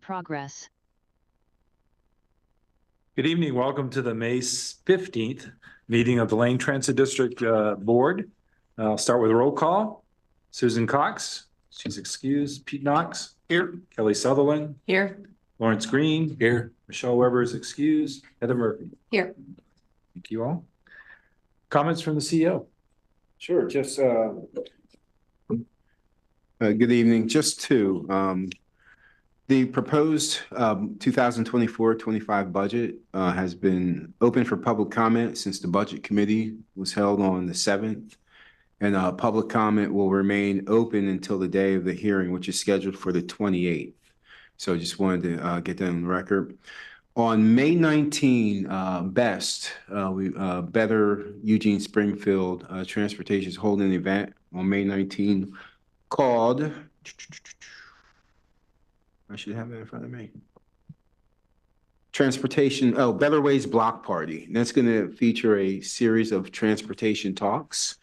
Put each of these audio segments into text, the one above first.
progress. Good evening. Welcome to the May 15th meeting of the Lane Transit District Board. I'll start with a roll call. Susan Cox, she's excused. Pete Knox. Here. Kelly Sutherland. Here. Lawrence Green. Here. Michelle Weber is excused. Heather Murphy. Here. Thank you all. Comments from the CEO? Sure, just good evening. Just two. The proposed 2024-25 budget has been open for public comment since the Budget Committee was held on the 7th. And public comment will remain open until the day of the hearing, which is scheduled for the 28th. So just wanted to get that on the record. On May 19, Better Eugene Springfield Transportation is holding an event on May 19 called, I should have it in front of me. Better Ways Block Party. And that's going to feature a series of transportation talks,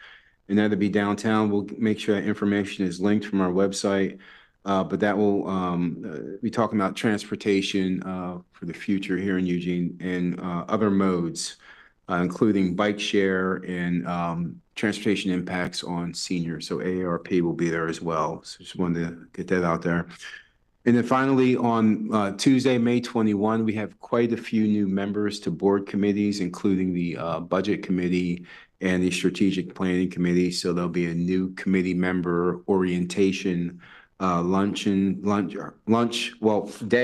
and that'll be downtown. We'll make sure that information is linked from our website, but that will be talking about transportation for the future here in Eugene and other modes, including bike share and transportation impacts on seniors. So AARP will be there as well. So just wanted to get that out there. And then finally, on Tuesday, May 21, we have quite a few new members to board committees, including the Budget Committee and the Strategic Planning Committee. So there'll be a new committee member orientation day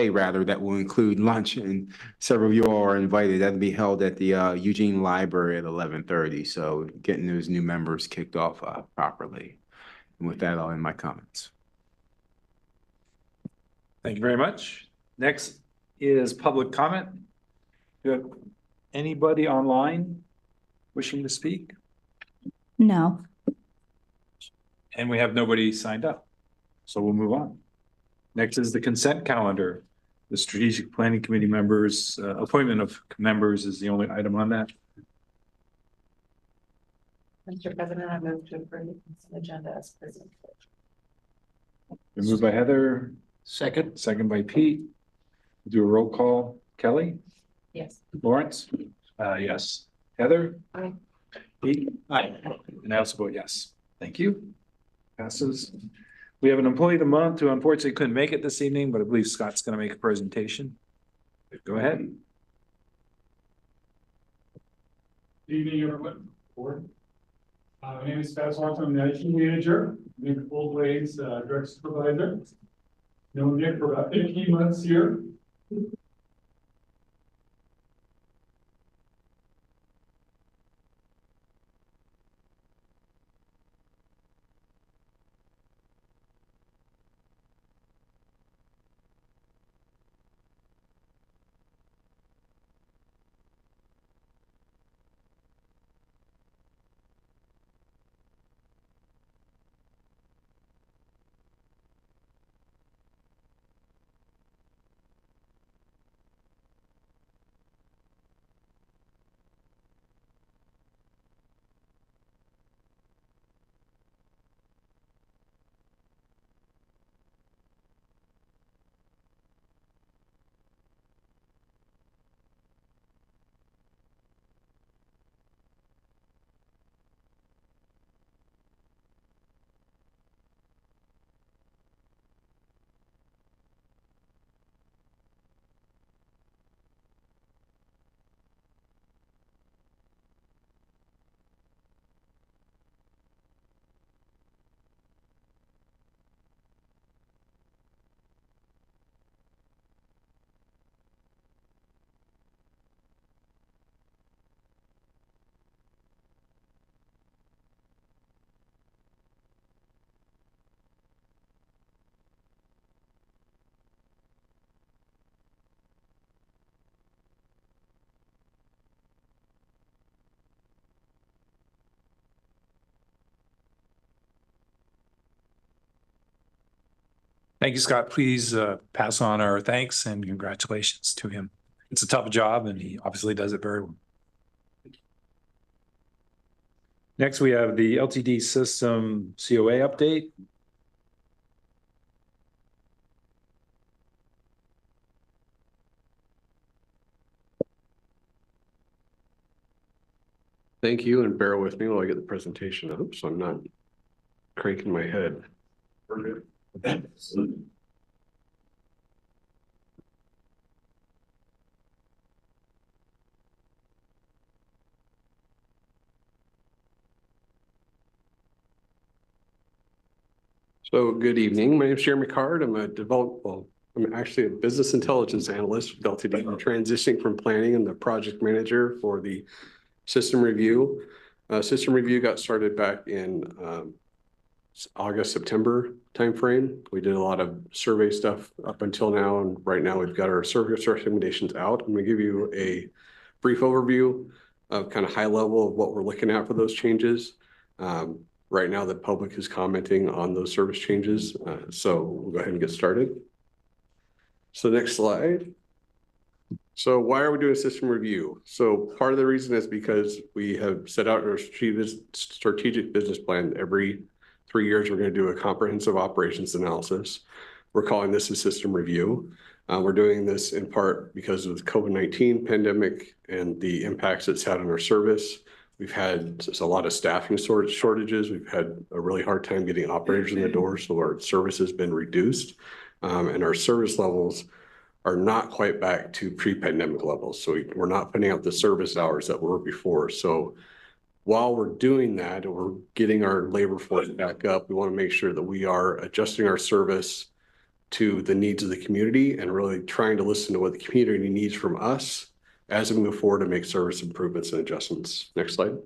rather, that will include lunch, and several of you all are invited. That'll be held at the Eugene Library at 11:30. So getting those new members kicked off properly. And with that, I'll end my comments. Thank you very much. Next is public comment. Do you have anybody online wishing to speak? No. And we have nobody signed up. So we'll move on. Next is the consent calendar. The Strategic Planning Committee members, appointment of members is the only item on that. Mr. President, I move to approve the consent agenda as presented. Moved by Heather. Second by Pete. We'll do a roll call. Kelly? Yes. Lawrence? Yes. Heather? Aye. Pete? Aye. And I also vote yes. Thank you. Passes. We have an employee of the month who unfortunately couldn't make it this evening, but I believe Scott's going to make a presentation. Go ahead. Good evening, everyone. My name is Scott Swanson. I'm the IT manager. Nick Oldways, direct supervisor. Known Nick for about 15 months here. Thank you, Scott. Please pass on our thanks and congratulations to him. It's a tough job and he obviously does it very well. Next, we have the LTD system COA update. Thank you, and bear with me while I get the presentation up, so I'm not cranking my head. We're good. So good evening. My name is Jeremy Card. I'm actually a business intelligence analyst with LTD. I'm transitioning from planning and the project manager for the system review. System review got started back in August, September timeframe. We did a lot of survey stuff up until now, and right now we've got our service recommendations out. I'm going to give you a brief overview of kind of high level of what we're looking at for those changes. Right now, the public is commenting on those service changes, so we'll go ahead and get started. So next slide. So why are we doing a system review? So part of the reason is because we have set out our strategic business plan. Every 3 years, we're going to do a comprehensive operations analysis. We're calling this a system review. We're doing this in part because of the COVID-19 pandemic and the impacts it's had on our service. We've had a lot of staffing shortages. We've had a really hard time getting operators in the door, so our service has been reduced, and our service levels are not quite back to pre-pandemic levels. So we're not putting out the service hours that were before. So while we're doing that, and we're getting our labor force back up, we want to make sure that we are adjusting our service to the needs of the community and really trying to listen to what the community needs from us as we move forward to make service improvements and adjustments. Next slide.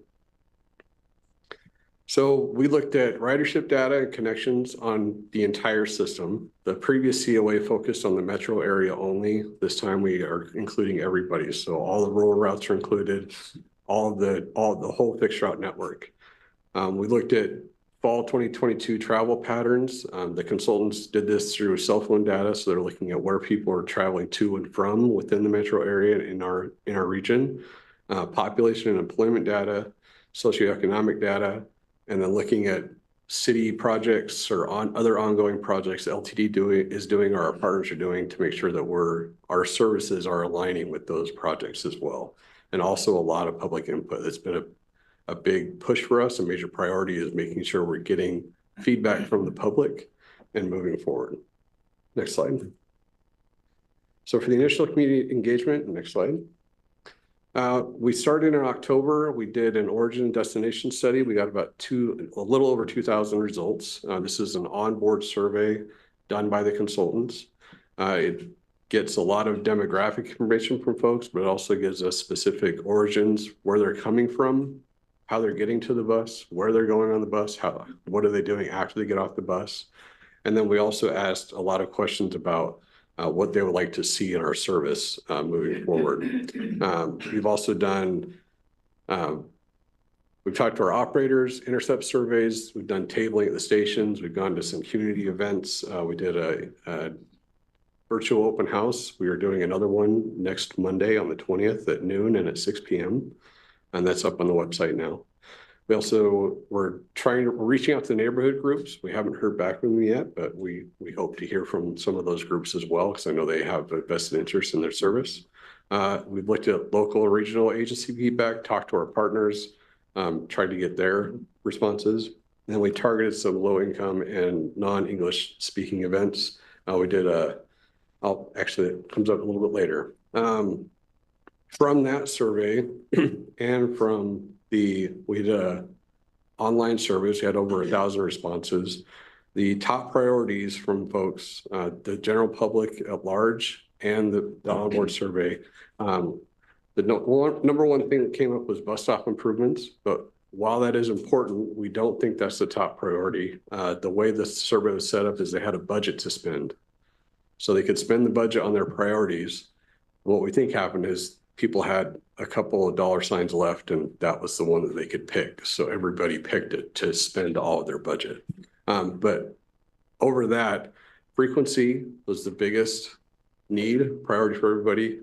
So we looked at ridership data and connections on the entire system. The previous COA focused on the metro area only. This time we are including everybody. So all the rural routes are included, all the whole fixed route network. We looked at fall 2022 travel patterns. The consultants did this through cell phone data. So they're looking at where people are traveling to and from within the metro area in our region, population and employment data, socioeconomic data, and then looking at city projects or other ongoing projects LTD is doing or our partners are doing to make sure that our services are aligning with those projects as well. And also a lot of public input. That's been a big push for us. A major priority is making sure we're getting feedback from the public and moving forward. Next slide. So for the initial community engagement, next slide. We started in October. We did an origin and destination study. We got about a little over 2,000 results. This is an onboard survey done by the consultants. It gets a lot of demographic information from folks, but it also gives us specific origins, where they're coming from, how they're getting to the bus, where they're going on the bus, what are they doing after they get off the bus. And then we also asked a lot of questions about what they would like to see in our service moving forward. We've also done, we've talked to our operators, intercept surveys, we've done tabling at the stations, we've gone to some community events. We did a virtual open house. We are doing another one next Monday on the 20th at noon and at 6 p.m. And that's up on the website now. We also, we're reaching out to the neighborhood groups. We haven't heard back from them yet, but we hope to hear from some of those groups as well, because I know they have a vested interest in their service. We've looked at local and regional agency feedback, talked to our partners, tried to get their responses. And then we targeted some low income and non-English speaking events. We did actually, it comes up a little bit later. From that survey and from we did online surveys, we had over 1,000 responses. The top priorities from folks, the general public at large and the onboard survey, the number one thing that came up was bus stop improvements. But while that is important, we don't think that's the top priority. The way the survey was set up is they had a budget to spend. So they could spend the budget on their priorities. What we think happened is people had a couple of dollar signs left, and that was the one that they could pick. So everybody picked it to spend all of their budget. But over that, frequency was the biggest priority for everybody,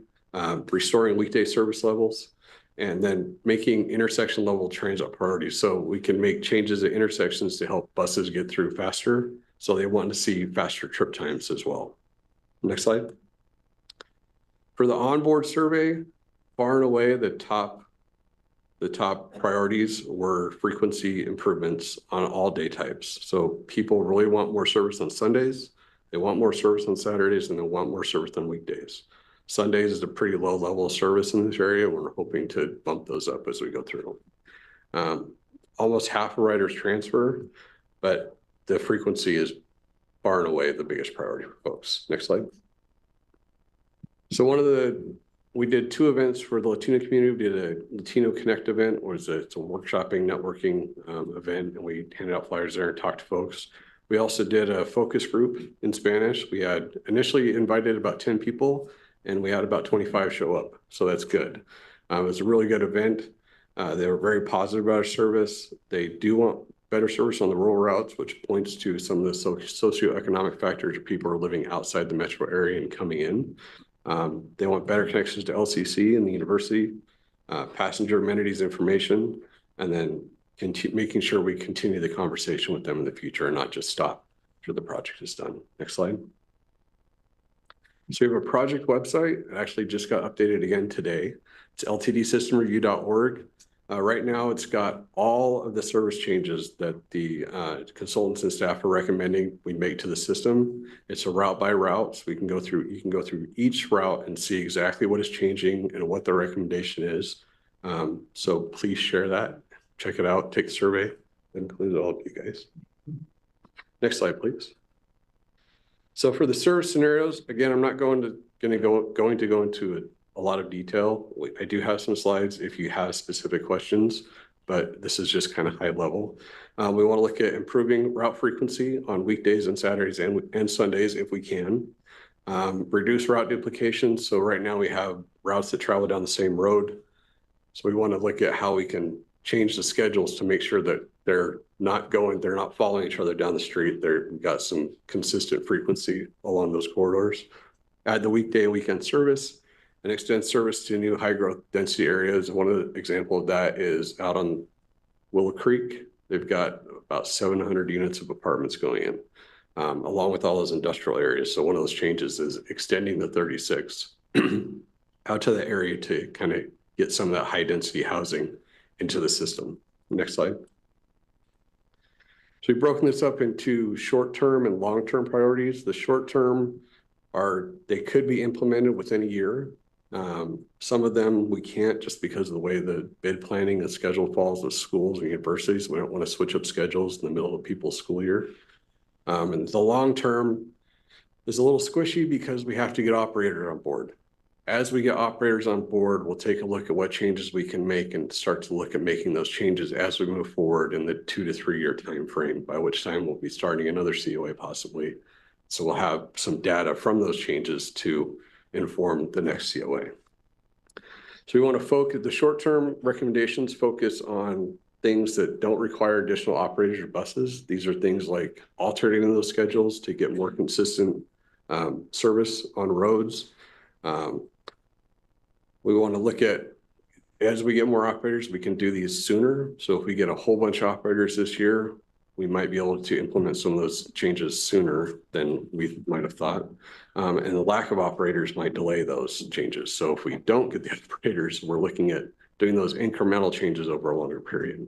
restoring weekday service levels, and then making intersection level transit priorities. So we can make changes at intersections to help buses get through faster. So they want to see faster trip times as well. Next slide. For the onboard survey, far and away the top the top priorities were frequency improvements on all day types. So people really want more service on Sundays. They want more service on Saturdays, and they want more service on weekdays. Sundays is a pretty low level of service in this area. We're hoping to bump those up as we go through. Almost half of riders transfer, but the frequency is far and away the biggest priority for folks. Next slide. So we did 2 events for the Latino community. We did a Latino Connect event, it's a workshopping, networking event, and we handed out flyers there and talked to folks. We also did a focus group in Spanish. We had initially invited about 10 people, and we had about 25 show up. So that's good. It was a really good event. They were very positive about our service. They do want better service on the rural routes, which points to some of the socioeconomic factors of people are living outside the metro area and coming in. They want better connections to LCC and the university, passenger amenities information, and then making sure we continue the conversation with them in the future and not just stop after the project is done. Next slide. So we have a project website. It actually just got updated again today. It's ltdsystemreview.org. Right now, it's got all of the service changes that the consultants and staff are recommending we make to the system. It's a route by route, so you can go through each route and see exactly what is changing and what the recommendation is. So please share that, check it out, take the survey. That includes all of you guys. Next slide, please. So for the service scenarios, again, I'm not going to go into a lot of detail. I do have some slides if you have specific questions, but this is just kind of high level. We want to look at improving route frequency on weekdays and Saturdays and Sundays if we can. Reduce route duplication. So right now we have routes that travel down the same road. So we want to look at how we can change the schedules to make sure that they're not following each other down the street. We've got some consistent frequency along those corridors. Add the weekday and weekend service and extend service to new high growth density areas. One of the examples of that is out on Willow Creek. They've got about 700 units of apartments going in, along with all those industrial areas. So one of those changes is extending the 36 out to the area to kind of get some of that high density housing into the system. Next slide. So we've broken this up into short-term and long-term priorities. The short-term they could be implemented within a year. Some of them we can't just because of the way the bid planning and schedule falls with schools and universities. We don't want to switch up schedules in the middle of people's school year. And the long-term is a little squishy because we have to get operators on board. As we get operators on board, we'll take a look at what changes we can make and start to look at making those changes as we move forward in the 2 to 3 year time frame, by which time we'll be starting another COA possibly. So we'll have some data from those changes to inform the next COA. So we want to focus, the short-term recommendations focus on things that don't require additional operators or buses. These are things like alternating those schedules to get more consistent service on roads. We want to look at, as we get more operators, we can do these sooner. So if we get a whole bunch of operators this year, we might be able to implement some of those changes sooner than we might have thought. And the lack of operators might delay those changes. So if we don't get the operators, we're looking at doing those incremental changes over a longer period.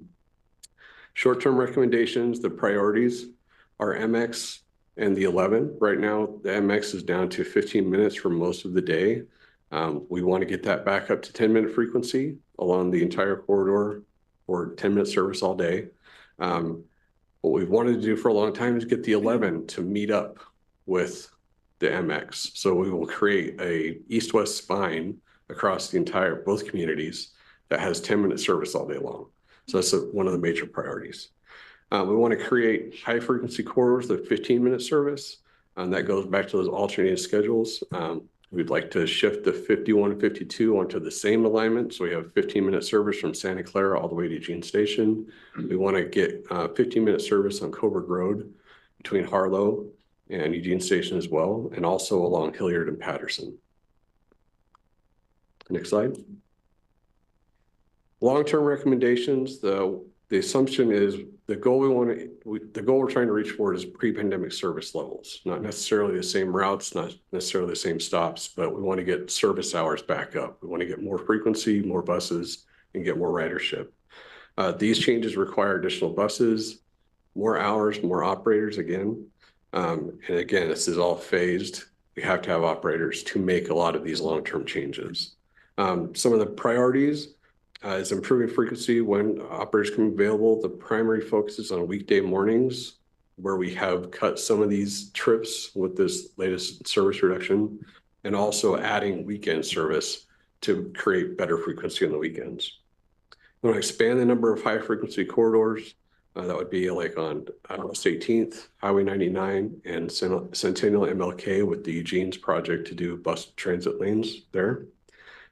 Short-term recommendations, the priorities are MX and the 11. Right now, the MX is down to 15 minutes for most of the day. We want to get that back up to 10-minute frequency along the entire corridor for 10-minute service all day. What we've wanted to do for a long time is get the 11 to meet up with the MX. So we will create a east-west spine across the entire, both communities that has 10-minute service all day long. So that's one of the major priorities. We want to create high frequency corridors with 15-minute service. And that goes back to those alternating schedules. We'd like to shift the 51 and 52 onto the same alignment. So we have 15-minute service from Santa Clara all the way to Eugene Station. We want to get 15-minute service on Coburg Road between Harlow and Eugene Station as well, and also along Hilliard and Patterson. Next slide. Long-term recommendations, the assumption is the goal we're trying to reach for is pre-pandemic service levels, not necessarily the same routes, not necessarily the same stops, but we want to get service hours back up. We want to get more frequency, more buses, and get more ridership. These changes require additional buses, more hours, more operators again. And again, this is all phased. We have to have operators to make a lot of these long-term changes. Some of the priorities is improving frequency when operators come available. The primary focus is on weekday mornings, where we have cut some of these trips with this latest service reduction, and also adding weekend service to create better frequency on the weekends. We want to expand the number of high frequency corridors. That would be like on West 18th, Highway 99, and Centennial MLK with the Eugene's project to do bus transit lanes there.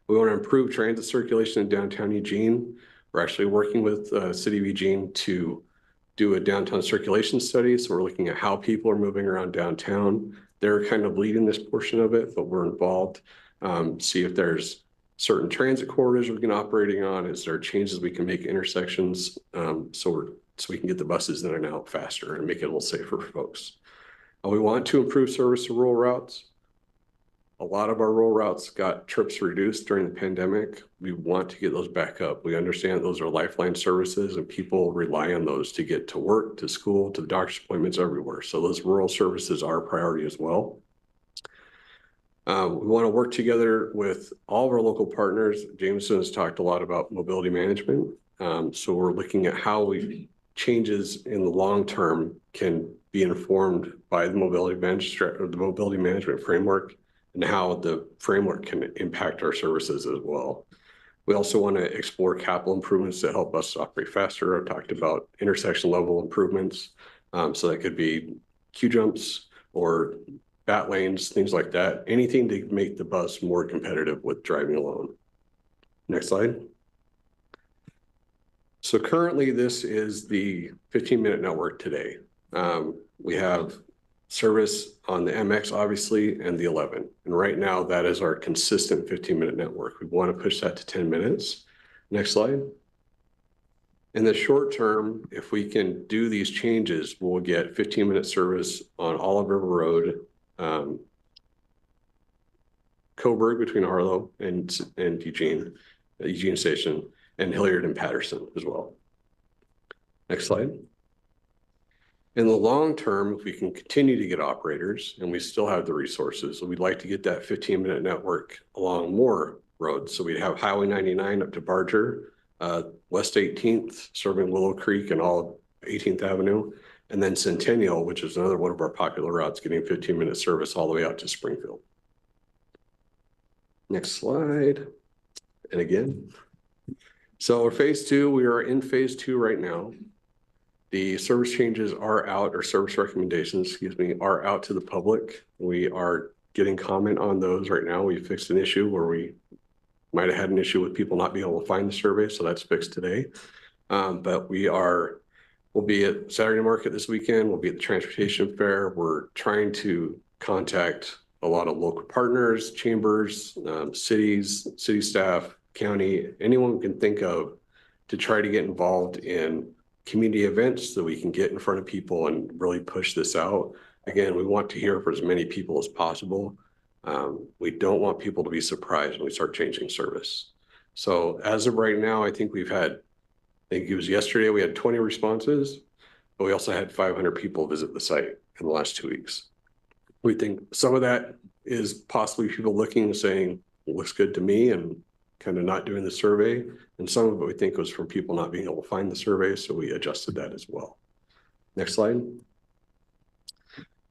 We want to improve transit circulation in downtown Eugene. We're actually working with City of Eugene to do a downtown circulation study. So we're looking at how people are moving around downtown. They're kind of leading this portion of it, but we're involved. See if there's certain transit corridors we can operating on. Is there changes we can make intersections so we can get the buses in and out faster and make it a little safer for folks. We want to improve service to rural routes. A lot of our rural routes got trips reduced during the pandemic. We want to get those back up. We understand those are lifeline services and people rely on those to get to work, to school, to the doctor's appointments everywhere. So those rural services are a priority as well. We want to work together with all of our local partners. Jameson has talked a lot about mobility management. So we're looking at how changes in the long term can be informed by the mobility management framework, and how the framework can impact our services as well. We also want to explore capital improvements to help us operate faster. I've talked about intersection level improvements. So that could be queue jumps or bat lanes, things like that. Anything to make the bus more competitive with driving alone. Next slide. So currently this is the 15-minute network today. We have service on the MX obviously and the 11. And right now that is our consistent 15-minute network. We want to push that to 10 minutes. Next slide. In the short term, if we can do these changes, we'll get 15-minute service on Olive River Road, Coburg between Arlo and Eugene Station, and Hilliard and Patterson as well. Next slide. In the long term, if we can continue to get operators and we still have the resources, we'd like to get that 15-minute network along more roads. So we'd have Highway 99 up to Barger, West 18th serving Willow Creek and all of 18th Avenue, and then Centennial, which is another one of our popular routes, getting 15-minute service all the way out to Springfield. Next slide. And again. So phase 2, we are in phase 2 right now. The service changes are out, or service recommendations, excuse me, are out to the public. We are getting comment on those right now. We fixed an issue where we might have had an issue with people not being able to find the survey, so that's fixed today. But we'll be at Saturday Market this weekend. We'll be at the Transportation Fair. We're trying to contact a lot of local partners, chambers, cities, city staff, county, anyone we can think of to try to get involved in community events so we can get in front of people and really push this out. Again, we want to hear from as many people as possible. We don't want people to be surprised when we start changing service. So as of right now, I think we've had, I think it was yesterday, we had 20 responses, but we also had 500 people visit the site in the last 2 weeks. We think some of that is possibly people looking and saying, it looks good to me, and kind of not doing the survey. And some of it we think was from people not being able to find the survey. So we adjusted that as well. Next slide.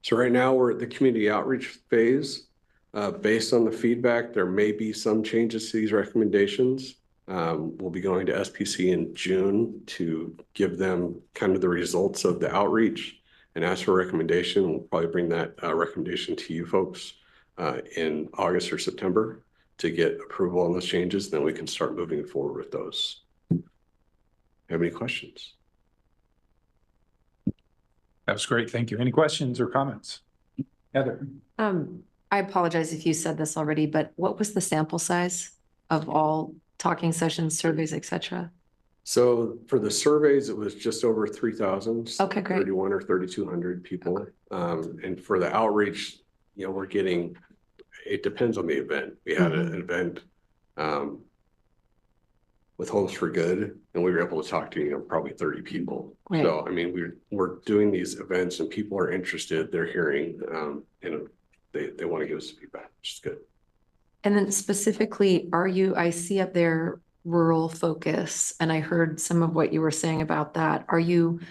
So right now we're at the community outreach phase. Based on the feedback, there may be some changes to these recommendations. We'll be going to SPC in June to give them kind of the results of the outreach and ask for a recommendation. We'll probably bring that recommendation to you folks in August or September to get approval on those changes. Then we can start moving forward with those. Have any questions? That was great. Thank you. Any questions or comments? Heather? I apologize if you said this already, but what was the sample size of all talking sessions, surveys, et cetera? So for the surveys, it was just over 3,000. Okay, great. 31 or 3,200 people. And for the outreach, you know, we're getting, it depends on the event. We had an event with Homes for Good, and we were able to talk to, probably 30 people. Right. So, I mean, we're doing these events and people are interested, they're hearing, they want to give us feedback, which is good. And then specifically, I see up there rural focus, and I heard some of what you were saying about that. Are you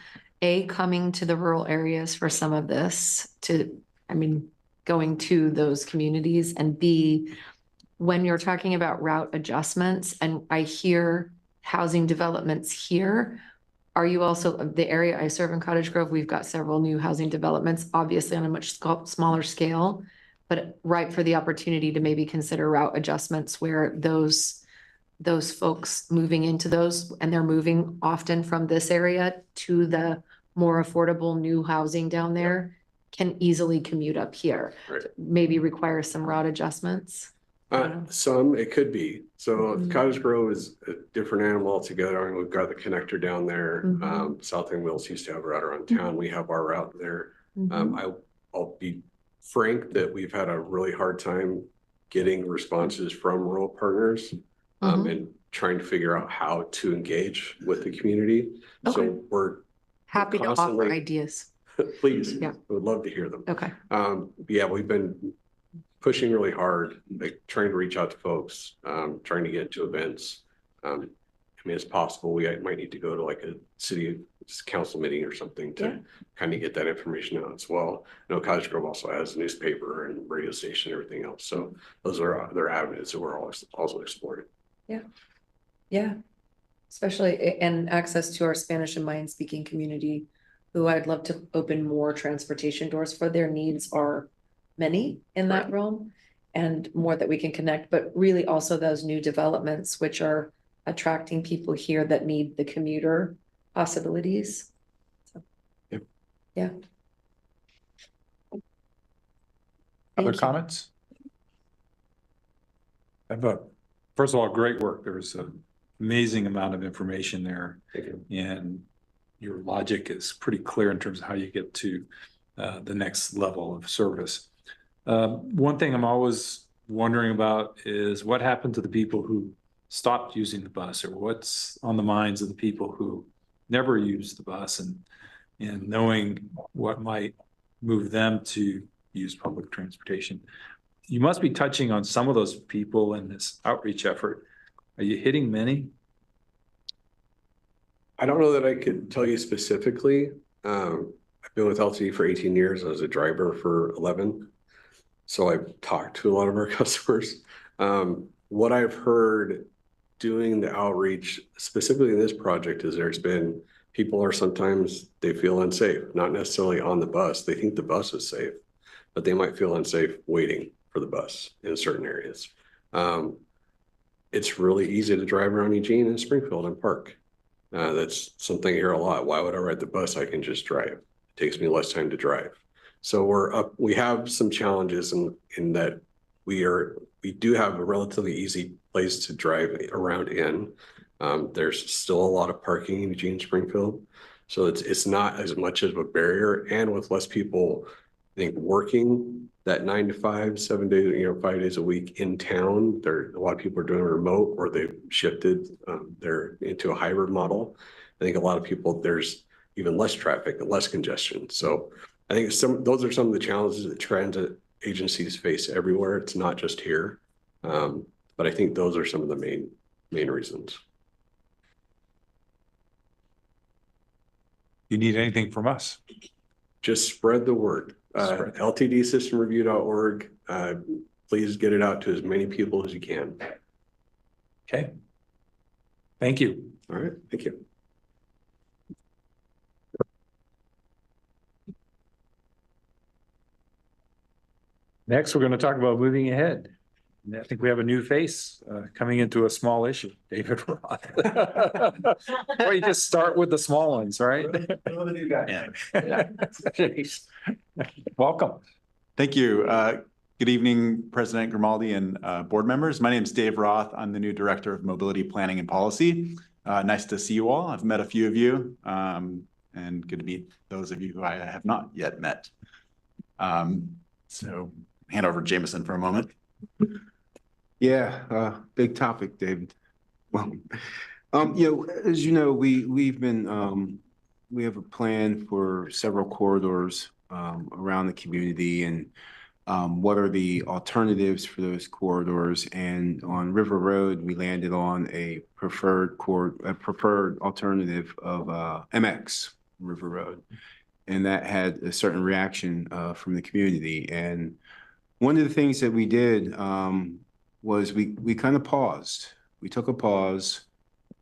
coming to the rural areas for some of this going to those communities, and B, when you're talking about route adjustments and I hear housing developments here, are you also, the area I serve in Cottage Grove, we've got several new housing developments, obviously on a much smaller scale, but ripe for the opportunity to maybe consider route adjustments where those folks moving into those, and they're moving often from this area to the more affordable new housing down there, can easily commute up here. Right. Maybe require some route adjustments. Some, it could be. So Mhm. Cottage Grove is a different animal altogether. I mean, we've got the connector down there. Mhm. South End Mills used to have a route around town. We have our route there. Mhm. I'll be frank that we've had a really hard time getting responses from rural partners, Mhm. and trying to figure out how to engage with the community. Okay. So we're Happy to offer constantly- ideas. please, Yeah. I would love to hear them. Okay. Yeah, we've been pushing really hard, like trying to reach out to folks, trying to get to events. I mean, it's possible we might need to go to like a city council meeting or something to Yeah. kind of get that information out as well. I know Cottage Grove also has a newspaper and radio station and everything else. So those are other avenues that we're also exploring. Yeah. Especially and access to our Spanish and Mayan speaking community, who I'd love to open more transportation doors for. Their needs are many in that Right. realm, and more that we can connect, but really also those new developments which are attracting people here that need the commuter possibilities. So, Yep. Yeah. Other Thank you. comments? First of all, great work. There's an amazing amount of information there. Thank you. And your logic is pretty clear in terms of how you get to the next level of service. One thing I'm always wondering about is what happened to the people who stopped using the bus, or what's on the minds of the people who never used the bus, and knowing what might move them to use public transportation. You must be touching on some of those people in this outreach effort. Are you hitting many? I don't know that I could tell you specifically. I've been with LTD for 18 years. I was a driver for 11. So I've talked to a lot of our customers. What I've heard doing the outreach, specifically in this project, is there's been people are sometimes they feel unsafe, not necessarily on the bus. They think the bus is safe, but they might feel unsafe waiting for the bus in certain areas. It's really easy to drive around Eugene and Springfield and park. That's something I hear a lot. Why would I ride the bus? I can just drive. It takes me less time to drive. So we have some challenges in that we do have a relatively easy place to drive around in. There's still a lot of parking in Eugene, Springfield. So it's not as much of a barrier, and with less people, I think, working that 9 to 5, 7 days, 5 days a week in town. A lot of people are doing it remote, or they've shifted they're into a hybrid model. I think a lot of people, there's even less traffic and less congestion. So I think those are some of the challenges that transit agencies face everywhere. It's not just here. But I think those are some of the main reasons. You need anything from us? Just spread the word. LTDsystemreview.org. Please get it out to as many people as you can. Okay. Thank you. All right. Thank you. Next, we're going to talk about moving ahead. And I think we have a new face coming into a small issue, David Roth. Well, you just start with the small ones, right? Welcome. Thank you. Good evening, President Grimaldi and board members. My name is Dave Roth. I'm the new Director of Mobility Planning and Policy. Nice to see you all. I've met a few of you, and good to meet those of you who I have not yet met. So hand over to Jameson for a moment. Yeah, big topic, David. Well, As you know, we've been, we have a plan for several corridors, around the community and, what are the alternatives for those corridors? And on River Road, we landed on a preferred alternative of, MX River Road. And that had a certain reaction, from the community. And one of the things that we did, was we kind of paused. We took a pause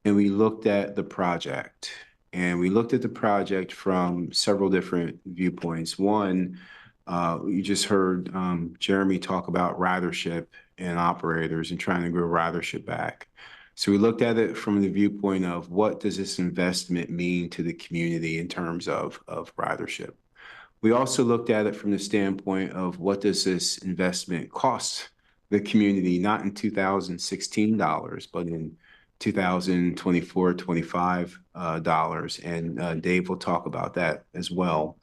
and we looked at the project. And we looked at the project from several different viewpoints. One, you just heard Jeremy talk about ridership and operators and trying to grow ridership back. So we looked at it from the viewpoint of what does this investment mean to the community in terms of ridership. We also looked at it from the standpoint of what does this investment cost the community, not in 2016 dollars, but in 2024, 25 dollars. And Dave will talk about that as well.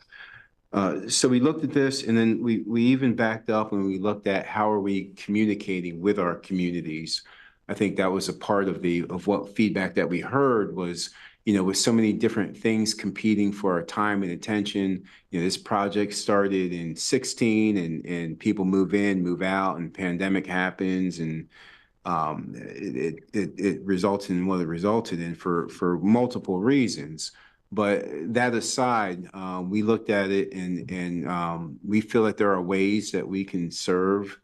So we looked at this, and then we even backed up when we looked at how are we communicating with our communities. I think that was a part of what feedback that we heard was, with so many different things competing for our time and attention. This project started in 16 and people move in, move out, and pandemic happens, and it resulted in what it resulted in for multiple reasons. But that aside, we looked at it and we feel that there are ways that we can serve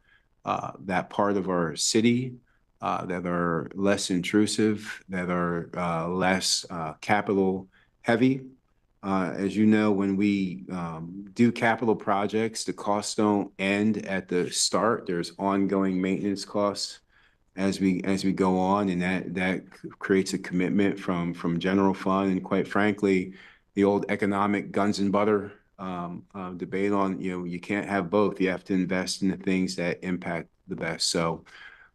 that part of our city that are less intrusive, that are less capital heavy. As you know, when we do capital projects, the costs don't end at the start. There's ongoing maintenance costs as we go on, and that creates a commitment from general fund. And quite frankly, the old economic guns and butter debate on, you can't have both. You have to invest in the things that impact the best. So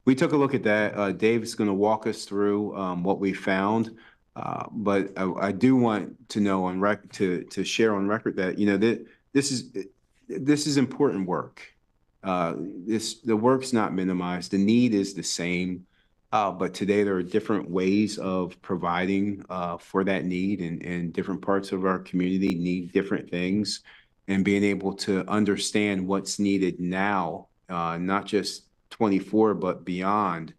we took a look at that. Dave is going to walk us through what we found. But I do want to know on record to share on record that, this is important work. The work's not minimized. The need is the same. But today there are different ways of providing for that need, and different parts of our community need different things, and being able to understand what's needed now, not just 24, but beyond,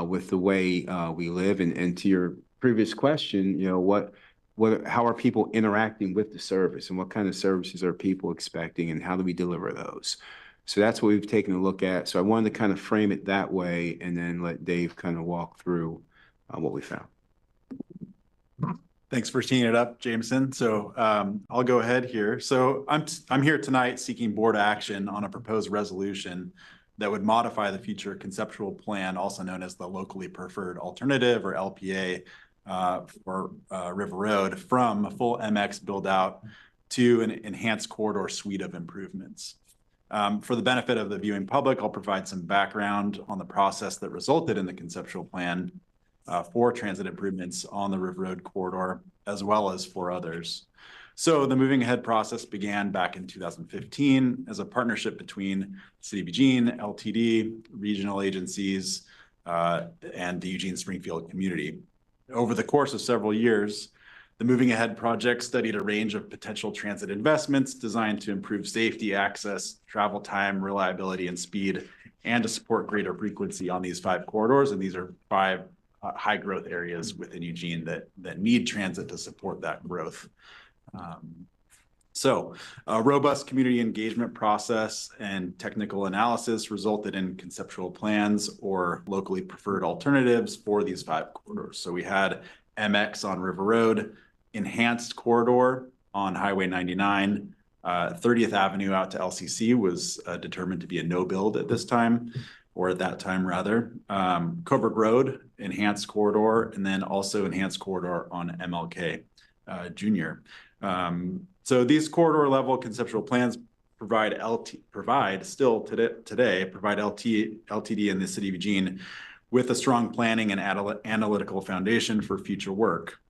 with the way we live. And to your previous question, how are people interacting with the service, and what kind of services are people expecting, and how do we deliver those? So that's what we've taken a look at. So I wanted to kind of frame it that way, and then let Dave kind of walk through what we found. Thanks for teeing it up, Jameson. So I'll go ahead here. So I'm here tonight seeking board action on a proposed resolution that would modify the future conceptual plan, also known as the locally preferred alternative, or LPA, for River Road, from a full MX build out to an enhanced corridor suite of improvements. For the benefit of the viewing public, I'll provide some background on the process that resulted in the conceptual plan for transit improvements on the River Road corridor, as well as for others. So the moving ahead process began back in 2015 as a partnership between City of Eugene, LTD, regional agencies, and the Eugene Springfield community. Over the course of several years, the Moving Ahead project studied a range of potential transit investments designed to improve safety, access, travel time, reliability, and speed, and to support greater frequency on these 5 corridors. And these are 5 high growth areas within Eugene that need transit to support that growth. So a robust community engagement process and technical analysis resulted in conceptual plans or locally preferred alternatives for these 5 corridors. So we had MX on River Road, enhanced corridor on Highway 99, 30th Avenue out to LCC was determined to be a no build at this time, or at that time rather. Coburg Road, enhanced corridor, and then also enhanced corridor on MLK Junior. So these corridor level conceptual plans provide LTD in the City of Eugene with a strong planning and analytical foundation for future work.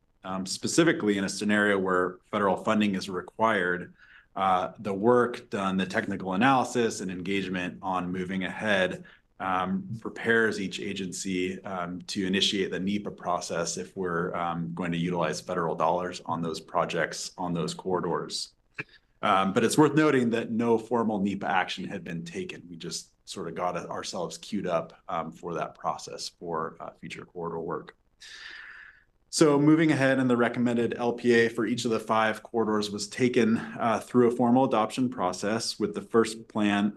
Specifically in a scenario where federal funding is required, the work done, the technical analysis and engagement on Moving Ahead prepares each agency to initiate the NEPA process if we're going to utilize federal dollars on those projects on those corridors. But it's worth noting that no formal NEPA action had been taken. We just sort of got ourselves queued up for that process for future corridor work. So moving ahead, and the recommended LPA for each of the 5 corridors was taken through a formal adoption process, with the first plan,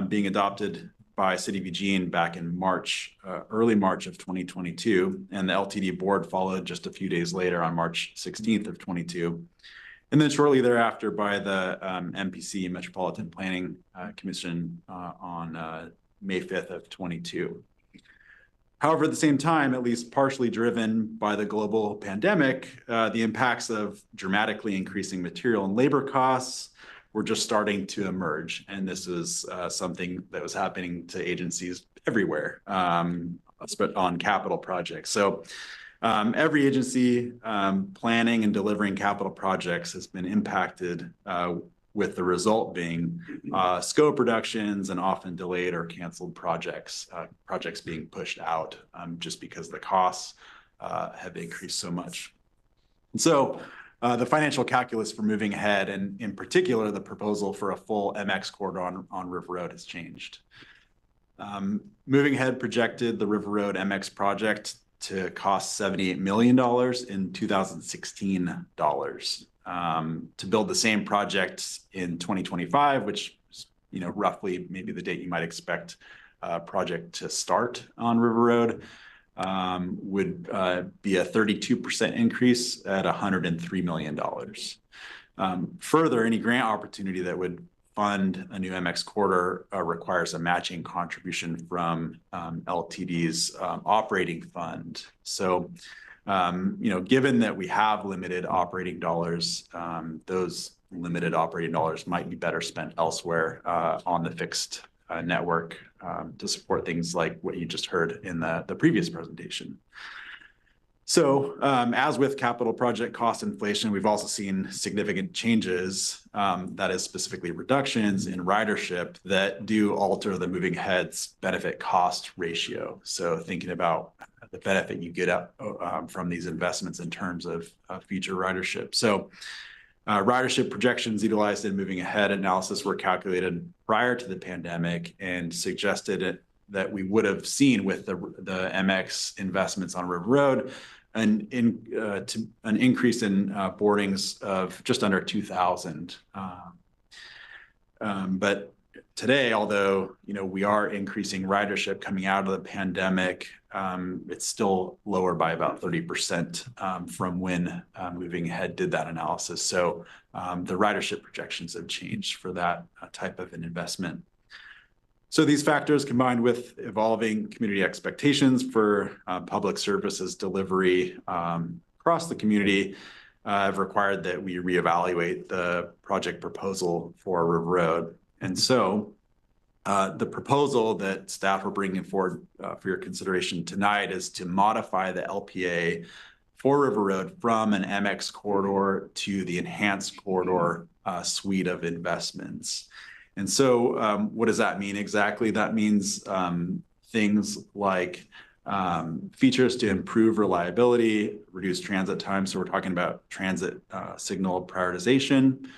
being adopted by City of Eugene back in March, early March of 2022, and the LTD board followed just a few days later on March 16th of 22. And then shortly thereafter by the MPC, Metropolitan Planning Commission, on May 5th of 22. However, at the same time, at least partially driven by the global pandemic, the impacts of dramatically increasing material and labor costs were just starting to emerge. And this is something that was happening to agencies everywhere, on capital projects. So every agency planning and delivering capital projects has been impacted, with the result being scope reductions and often delayed or canceled projects, projects being pushed out just because the costs have increased so much. And so the financial calculus for moving ahead, and in particular, the proposal for a full MX corridor on River Road has changed. Moving ahead projected the River Road MX project to cost $78 million in 2016 dollars. To build the same project in 2025, which is, roughly maybe the date you might expect a project to start on River Road, would be a 32% increase at $103 million. Further, any grant opportunity that would fund a new MX corridor requires a matching contribution from LTD's operating fund. So, given that we have limited operating dollars, those limited operating dollars might be better spent elsewhere on the fixed network to support things like what you just heard in the previous presentation. So as with capital project cost inflation, we've also seen significant changes, that is specifically reductions in ridership, that do alter the moving ahead's benefit cost ratio. So thinking about the benefit you get up from these investments in terms of future ridership. So ridership projections utilized in moving ahead analysis were calculated prior to the pandemic and suggested that we would have seen with the MX investments on River Road an increase in boardings of just under 2,000. But today, although we are increasing ridership coming out of the pandemic, it's still lower by about 30% from when Moving Ahead did that analysis. So the ridership projections have changed for that type of an investment. So these factors, combined with evolving community expectations for public services delivery across the community, have required that we reevaluate the project proposal for River Road. And so the proposal that staff are bringing forward for your consideration tonight is to modify the LPA for River Road from an MX corridor to the enhanced corridor suite of investments. And so what does that mean exactly? That means things like features to improve reliability, reduce transit time. So we're talking about transit signal prioritization.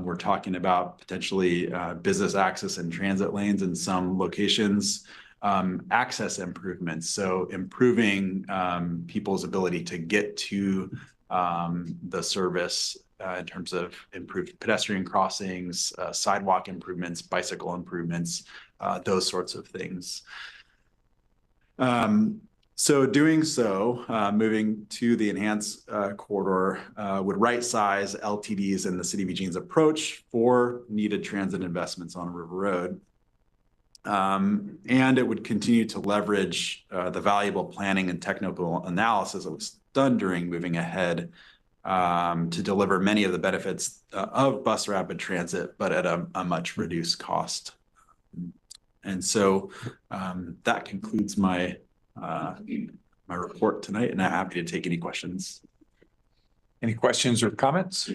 We're talking about potentially business access and transit lanes in some locations, access improvements. So improving people's ability to get to the service in terms of improved pedestrian crossings, sidewalk improvements, bicycle improvements, those sorts of things. So doing so, moving to the enhanced corridor would right-size LTD's and the City of Eugene's approach for needed transit investments on River Road. And it would continue to leverage the valuable planning and technical analysis that was done during Moving Ahead to deliver many of the benefits of bus rapid transit, but at a much reduced cost. And so that concludes my report tonight, and I'm happy to take any questions. Any questions or comments?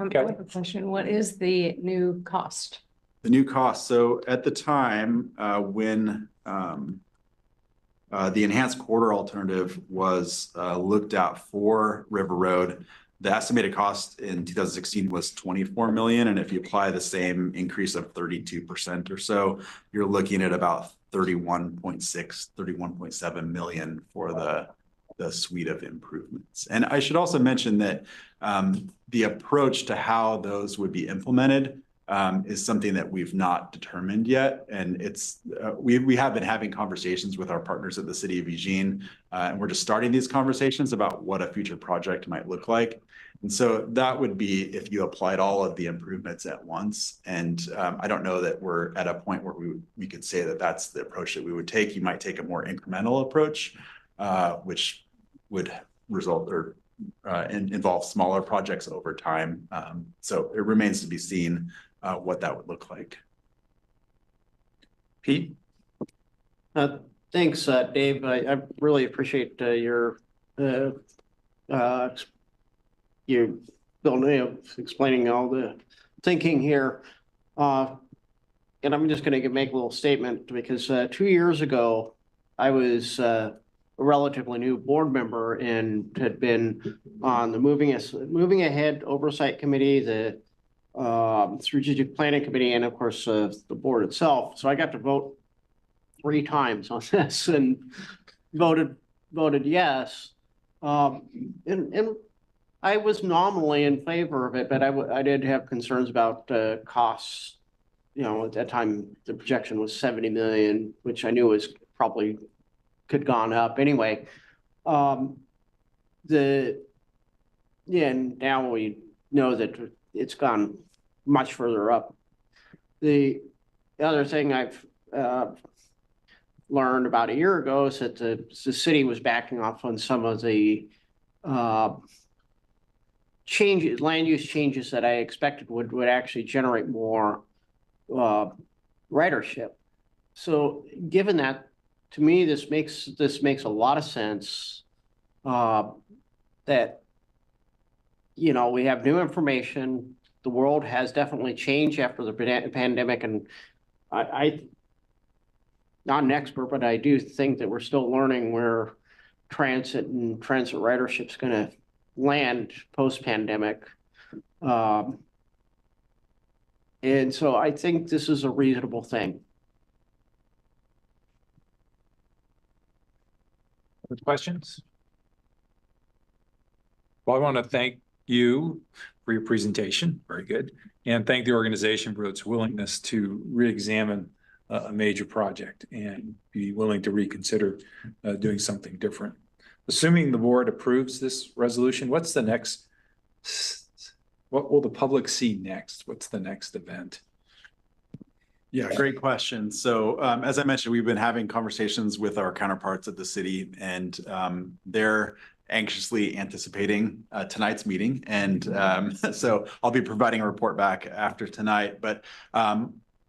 I have a question. What is the new cost The new cost. So at the time, when the enhanced corridor alternative was looked at for River Road, the estimated cost in 2016 was 24 million. And if you apply the same increase of 32% or so, you're looking at about 31.6, 31.7 million for the suite of improvements. And I should also mention that the approach to how those would be implemented is something that we've not determined yet. And it's we have been having conversations with our partners at the city of Eugene, and we're just starting these conversations about what a future project might look like. And so that would be if you applied all of the improvements at once. And I don't know that we're at a point where we could say that that's the approach that we would take. You might take a more incremental approach, which would result or involve smaller projects over time. So it remains to be seen what that would look like. Pete? Thanks, Dave. I really appreciate your explaining all the thinking here. And I'm just going to make a little statement because 2 years ago, I was a relatively new board member and had been on the Moving Ahead Oversight Committee, the Strategic Planning Committee, and of course the board itself. So I got to vote 3 times on this and voted yes. And I was nominally in favor of it, but I did have concerns about costs. You know, at that time, the projection was 70 million, which I knew was probably could gone up anyway. And now we know that it's gone much further up. The other thing I've learned about a year ago is that the city was backing off on some of the land use changes that I expected would actually generate more ridership. So given that, to me, this makes a lot of sense. That, you know, we have new information. The world has definitely changed after the pandemic, and I'm not an expert, but I do think that we're still learning where transit and transit ridership is going to land post-pandemic. And so I think this is a reasonable thing. Other questions? Well, I want to thank you for your presentation. Very good. And thank the organization for its willingness to re-examine a major project and be willing to reconsider doing something different. Assuming the board approves this resolution, what's the next? What will the public see next? What's the next event? Yeah, great question. So as I mentioned, we've been having conversations with our counterparts at the city, and they're anxiously anticipating tonight's meeting. And so I'll be providing a report back after tonight, but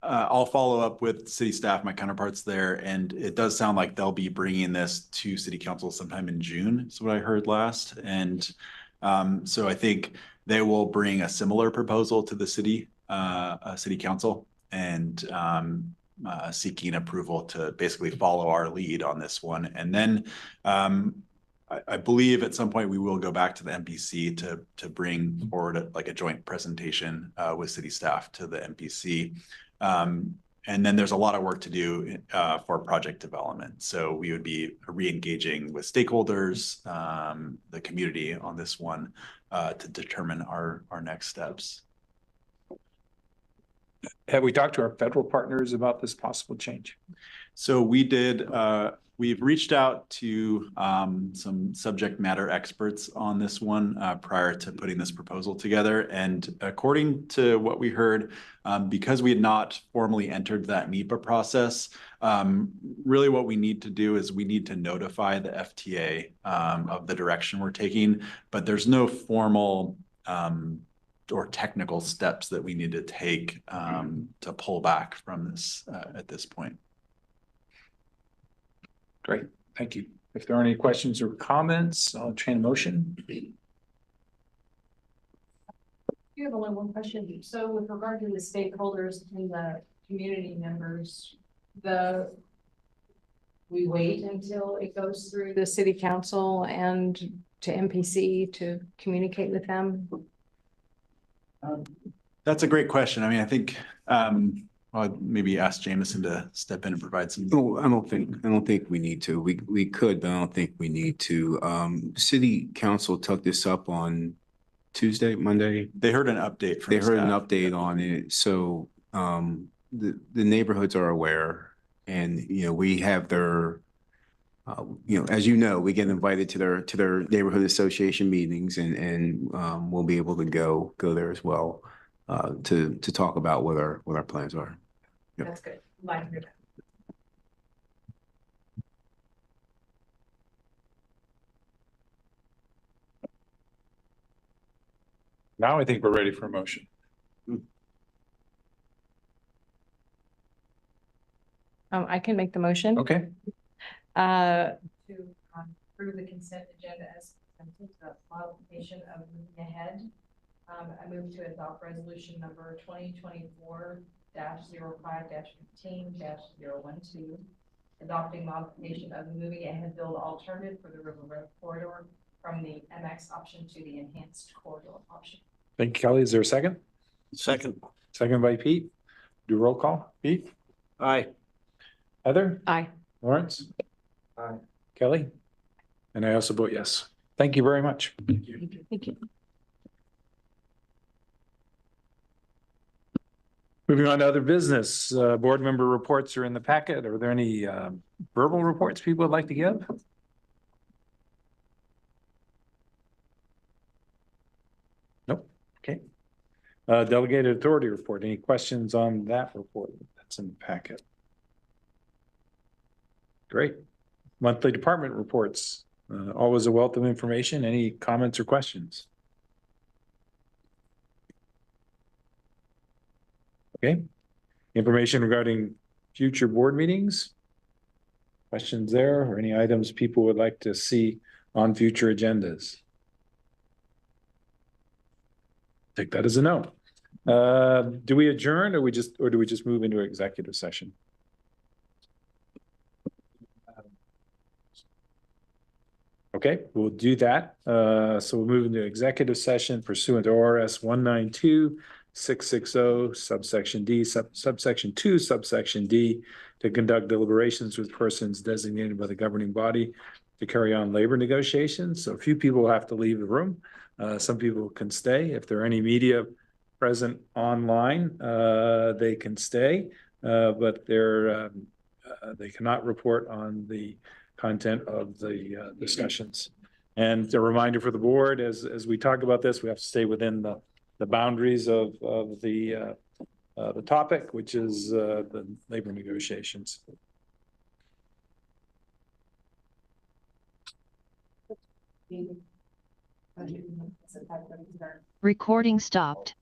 I'll follow up with city staff, my counterparts there, and it does sound like they'll be bringing this to city council sometime in June, is what I heard last. And so I think they will bring a similar proposal to the city council, and seeking approval to basically follow our lead on this one. And then I believe at some point we will go back to the MPC to bring forward like a joint presentation with city staff to the MPC. And then there's a lot of work to do for project development. So we would be re-engaging with stakeholders, the community on this one to determine our next steps. Have we talked to our federal partners about this possible change? So we did, we've reached out to some subject matter experts on this one prior to putting this proposal together. And according to what we heard, because we had not formally entered that NEPA process, really what we need to do is we need to notify the FTA of the direction we're taking, but there's no formal or technical steps that we need to take to pull back from this at this point. Great, thank you. If there are any questions or comments, I'll entertain a motion. You have only one question. So with regard to the stakeholders and the community members, we wait until it goes through the city council and to MPC to communicate with them? That's a great question. I mean, I think, I'll maybe ask Jameson to step in and provide some. No, I don't think we need to. We could, but I don't think we need to. City council took this up on Tuesday, Monday. They heard an update from They heard an staff. update on it, so the neighborhoods are aware, and we have their as you know, we get invited to their neighborhood association meetings, and we'll be able to go there as well to talk about what our plans are. Yep. That's good. Like to hear that. Now I think we're ready for a motion. I can make the motion. Okay, To approve the consent agenda as presented, the modification of moving ahead. I move to adopt resolution number 2024-05-15-012, adopting modification of the moving ahead build alternative for the River Road corridor from the MX option to the enhanced corridor option. thank you, Kelly. Is there a second? Second. Second by Pete. Do roll call. Pete? Aye. Heather? Aye. Lawrence? Aye. Kelly? And I also vote yes. Thank you very much. Thank you. Moving on to other business, board member reports are in the packet. Are there any verbal reports people would like to give? Nope. Okay. Delegated authority report. Any questions on that report that's in the packet? Great. Monthly department reports. Always a wealth of information. Any comments or questions? Okay. Information regarding future board meetings? Questions there or any items people would like to see on future agendas? Take that as a no. Do we adjourn or do we just move into executive session? Okay, we'll do that. So we'll move into executive session pursuant to ORS 192-660 subsection D, subsection 2, subsection D, to conduct deliberations with persons designated by the governing body to carry on labor negotiations. So a few people will have to leave the room. Some people can stay. If there are any media present online, they can stay, but they cannot report on the content of the discussions. And a reminder for the board, as we talk about this, we have to stay within the boundaries of the topic, which is the labor negotiations. Recording stopped.